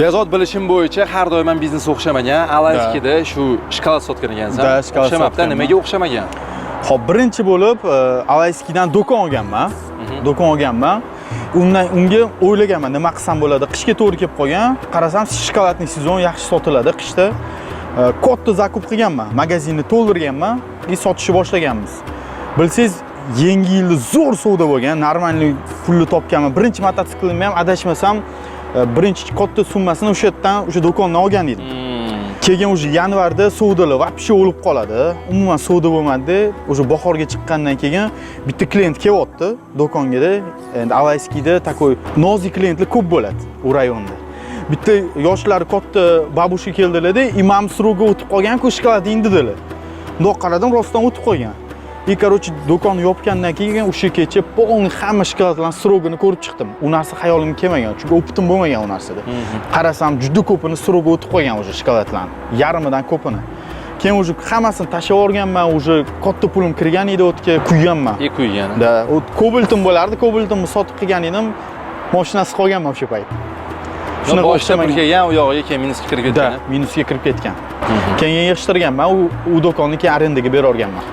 Behzod bilishim bo'yicha har doim ham biznes o'xshamagan. Alayskida shu shokolad sotgan ekansan. O'xshamabdi, nimaga o'xshamagan? Xo'p, birinchi bo'lib Alayskidan do'kon olganman. Do'kon olganman. Unga o'ylaganman, nima qilsam bo'ladi. Qishga to'g'ri kelib qolgan. Qarasam, shokoladning sezon yaxshi sotiladi qishda. Katta zakup qilganman. Magazinni to'ldirganman va sotishni boshlaganmiz. Bilsangiz, yangi yilda zo'r savdo bo'lgan, normalniy pulni topganman. Birinchi mototsiklimni ham adashmasam, birinchi katta summasini o'sha yerdan, o'sha do'kondan olgan edim. Keyin o'sha yanvarda savdolar вообще o'lib qoladi. Umuman savdo bo'lmadi. O'sha bahorga chiqqandan keyin bitta klient kelyapti do'konga. Endi Alayskida takoy nozik klientlar ko'p bo'ladi u rayonda. Bitta yoshlari katta babushka keldilar-da, imam sroga o'tib qolgan-ku shokoladni dedilar. Bundoq qaradim, rostdan o'tib qolgan. Короче, do'konni yopgandan keyin o'sha kecha polni hamma shokoladlarning srogini ko'rib chiqdim. U narsa xayolimga kelmagan, chunki o'pitim bo'lmagan u narsada. Qarasam, juda ko'pini sroga o'tib qolgan o'sha shokoladlarni, yarmidan ko'pini. Keyin o'sha hammasini tashlab yuborganman, o'sha katta pulim kirgan edi o'tga, kuyganman. Kuygan. Da, u kobaltim bo'lardi, kobaltimni sotib qilgan edim, mashinasi qolganman o'sha payt. Shuni boshqa bir kelgan, u yog'iga keyin minusga kirib ketgan. Minusga kirib ketgan. Keyin yig'ishtirganman, u do'konni keyin arendaga berib yuborganman.